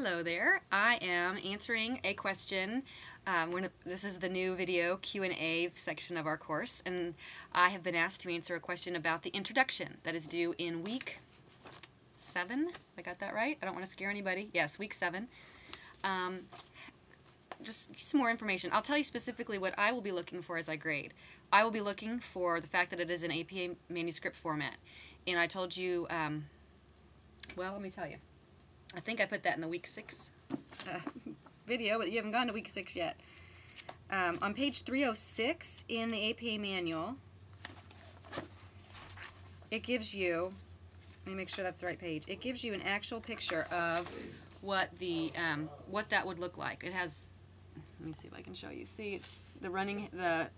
Hello there. I am answering a question. This is the new video Q&A section of our course, and I have been asked to answer a question about the introduction that is due in week 7. I got that right? I don't want to scare anybody. Yes, week 7. Just some more information. I'll tell you specifically what I will be looking for as I grade. I will be looking for the fact that it is an APA manuscript format. And I told you, well, let me tell you. I think I put that in the week 6 video, but you haven't gone to week 6 yet. On page 306 in the APA manual, it gives you, let me make sure that's the right page, it gives you an actual picture of what the what that would look like. It has, let me see if I can show you. See the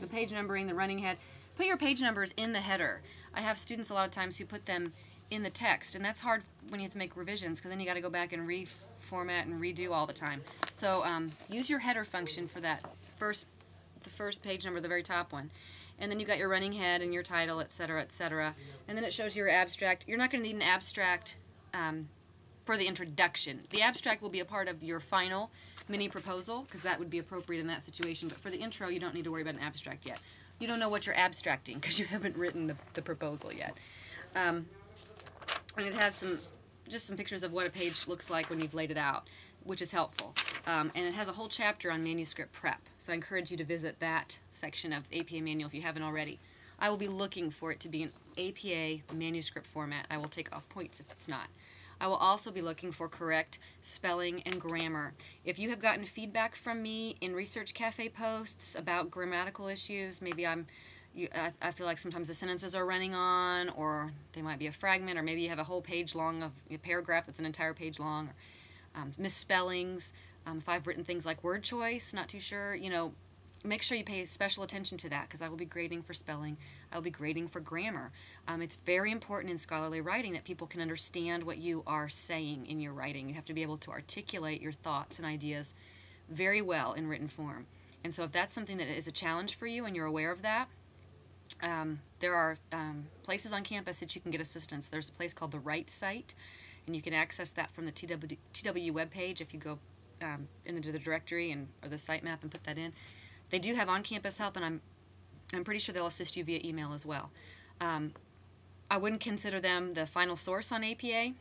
page numbering, the running head. Put your page numbers in the header. I have students a lot of times who put them in the text, and that's hard when you have to make revisions, because then you got to go back and reformat and redo all the time. So use your header function for that the first page number, the very top one, and then you've got your running head and your title, etc., etc., and then it shows your abstract. You're not going to need an abstract for the introduction. The abstract will be a part of your final mini proposal, because that would be appropriate in that situation, but for the intro you don't need to worry about an abstract yet. You don't know what you're abstracting because you haven't written the proposal yet. And it has just some pictures of what a page looks like when you've laid it out, which is helpful. And it has a whole chapter on manuscript prep, so I encourage you to visit that section of APA manual if you haven't already. I will be looking for it to be an APA manuscript format. I will take off points if it's not. I will also be looking for correct spelling and grammar. If you have gotten feedback from me in Research Cafe posts about grammatical issues, maybe I feel like sometimes the sentences are running on, or they might be a fragment, or maybe you have a whole page long of a paragraph that's an entire page long, or misspellings. If I've written things like word choice, not too sure, make sure you pay special attention to that, because I will be grading for spelling. I will be grading for grammar. It's very important in scholarly writing that people can understand what you are saying in your writing. You have to be able to articulate your thoughts and ideas very well in written form. And so if that's something that is a challenge for you and you're aware of that, there are places on campus that you can get assistance. There's a place called the Write Site, and you can access that from the TW webpage if you go into the directory or the sitemap and put that in. They do have on-campus help, and I'm pretty sure they'll assist you via email as well. I wouldn't consider them the final source on APA.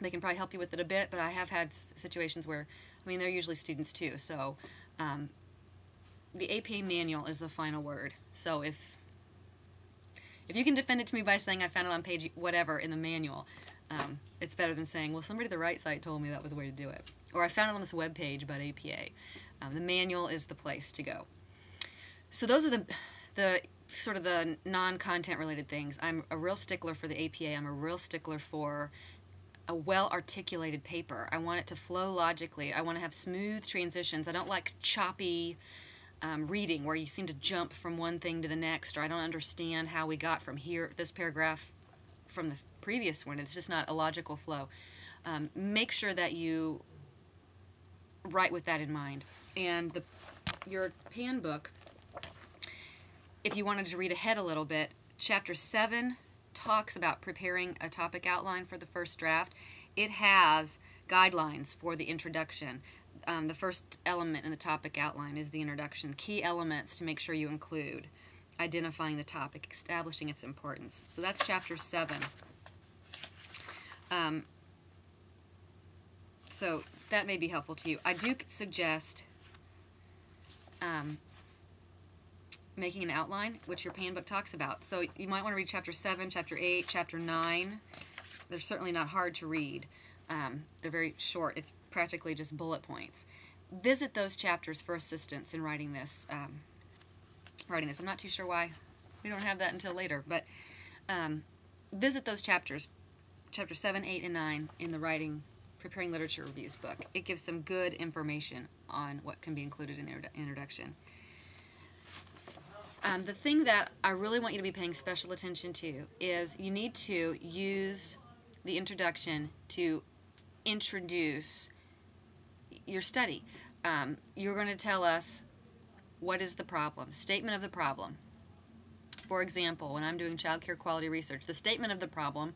They can probably help you with it a bit, but I have had situations where, they're usually students too, so the APA manual is the final word. So if you can defend it to me by saying I found it on page whatever in the manual, it's better than saying, well, somebody at the Write Site told me that was the way to do it. Or I found it on this web page about APA. The manual is the place to go. So those are the sort of the non-content related things. I'm a real stickler for the APA. I'm a real stickler for a well-articulated paper. I want it to flow logically. I want to have smooth transitions. I don't like choppy reading where you seem to jump from one thing to the next, or I don't understand how we got from here, this paragraph from the previous one. It's just not a logical flow. Make sure that you write with that in mind. And your handbook, if you wanted to read ahead a little bit, Chapter 7 talks about preparing a topic outline for the first draft. It has guidelines for the introduction. The first element in the topic outline is the introduction. Key elements to make sure you include: identifying the topic, establishing its importance. So that's Chapter 7. So that may be helpful to you. I do suggest making an outline, which your handbook talks about. So you might want to read Chapter 7, Chapter 8, Chapter 9. They're certainly not hard to read. They're very short. It's practically just bullet points. Visit those chapters for assistance in writing this. I'm not too sure why we don't have that until later, but visit those chapters, Chapter 7, 8, and 9 in the Preparing Literature Reviews book. It gives some good information on what can be included in the introduction. The thing that I really want you to be paying special attention to is you need to use the introduction to introduce your study. You're going to tell us what is the problem, statement of the problem. For example, when I'm doing child care quality research, the statement of the problem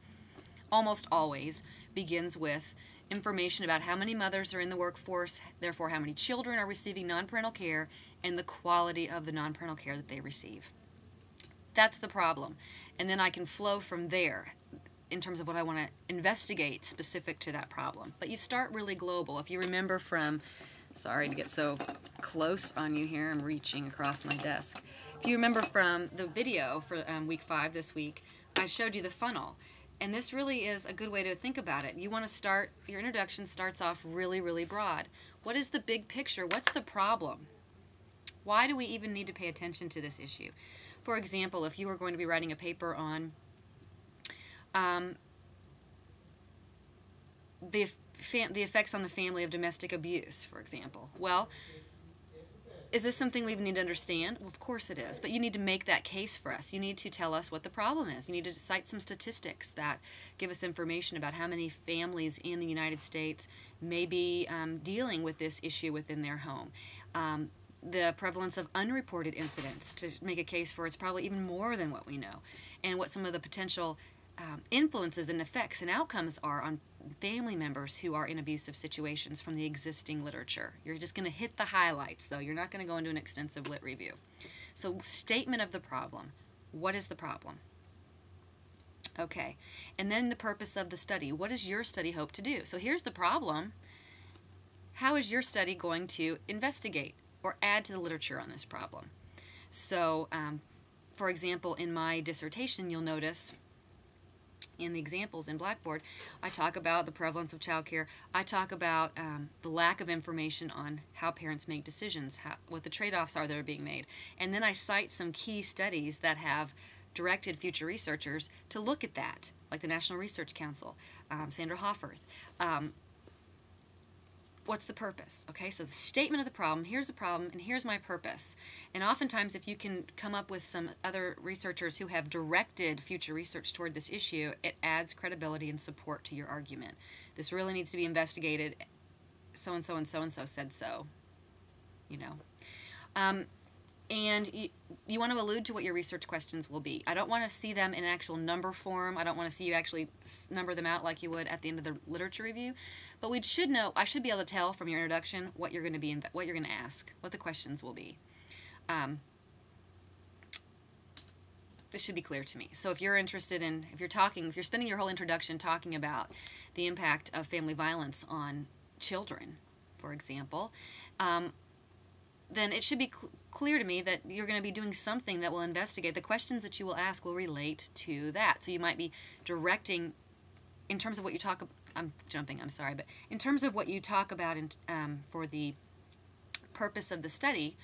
almost always begins with information about how many mothers are in the workforce, therefore how many children are receiving non-parental care, and the quality of the non-parental care that they receive. That's the problem. And then I can flow from there in terms of what I want to investigate specific to that problem. But you start really global. If you remember from, sorry to get so close on you here, I'm reaching across my desk. If you remember from the video for week 5 this week, I showed you the funnel. And this really is a good way to think about it. You want to start, your introduction starts off really, really broad. What is the big picture? What's the problem? Why do we even need to pay attention to this issue? For example, if you were going to be writing a paper on the effects on the family of domestic abuse, for example. Well, is this something we need to understand? Well, of course it is, but you need to make that case for us. You need to tell us what the problem is. You need to cite some statistics that give us information about how many families in the United States may be dealing with this issue within their home. The prevalence of unreported incidents, to make a case for it's probably even more than what we know, and what some of the potential influences and effects and outcomes are on family members who are in abusive situations from the existing literature. You're just going to hit the highlights, though. You're not going to go into an extensive lit review. So, statement of the problem. What is the problem? Okay. And then the purpose of the study. What does your study hope to do? So, here's the problem. How is your study going to investigate or add to the literature on this problem? So, for example, in my dissertation, you'll notice in the examples in Blackboard, I talk about the prevalence of child care. I talk about the lack of information on how parents make decisions, what the trade-offs are that are being made. And then I cite some key studies that have directed future researchers to look at that, like the National Research Council, Sandra Hofferth. What's the purpose? Okay, so the statement of the problem, here's the problem, and here's my purpose. And oftentimes, if you can come up with some other researchers who have directed future research toward this issue, it adds credibility and support to your argument. This really needs to be investigated. So-and-so and so-and-so said so, you know. And you want to allude to what your research questions will be. I don't want to see them in actual number form. I don't want to see you actually number them out like you would at the end of the literature review. But we should know, I should be able to tell from your introduction what you're going to be, what you're going to ask, what the questions will be. This should be clear to me. So if you're interested in, if you're spending your whole introduction talking about the impact of family violence on children, for example, then it should be clear to me that you're going to be doing something that will investigate. The questions that you will ask will relate to that. So you might be directing, in terms of what you talk, I'm sorry, but in terms of what you talk about for the purpose of the study,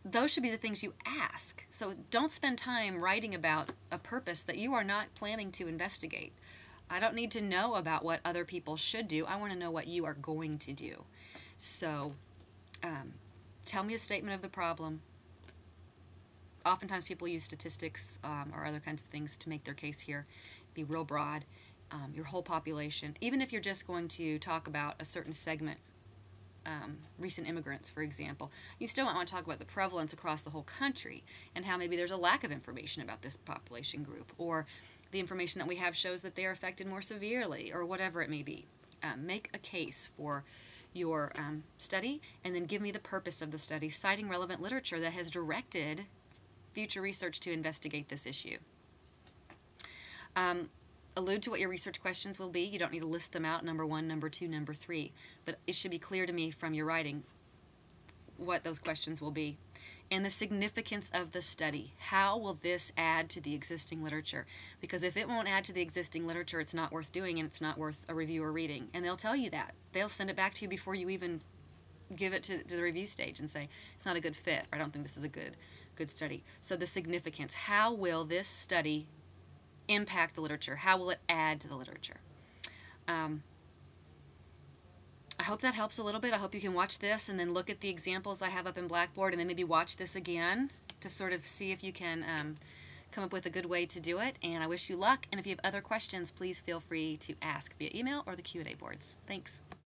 those should be the things you ask. So don't spend time writing about a purpose that you are not planning to investigate. I don't need to know about what other people should do. I want to know what you are going to do. So, tell me a statement of the problem. Oftentimes people use statistics or other kinds of things to make their case here. Be real broad. Your whole population. Even if you're just going to talk about a certain segment, recent immigrants, for example, you still might want to talk about the prevalence across the whole country and how maybe there's a lack of information about this population group, or the information that we have shows that they are affected more severely, or whatever it may be. Make a case for your study, and then give me the purpose of the study, citing relevant literature that has directed future research to investigate this issue. Allude to what your research questions will be. You don't need to list them out, number 1, number 2, number 3, but it should be clear to me from your writing what those questions will be. And the significance of the study. How will this add to the existing literature? Because if it won't add to the existing literature, it's not worth doing, and it's not worth a review or reading. And they'll tell you that. They'll send it back to you before you even give it to the review stage and say, it's not a good fit, or I don't think this is a good study. So the significance. How will this study impact the literature? How will it add to the literature? I hope that helps a little bit. I hope you can watch this and then look at the examples I have up in Blackboard, and then maybe watch this again to sort of see if you can come up with a good way to do it. And I wish you luck. And if you have other questions, please feel free to ask via email or the Q&A boards. Thanks.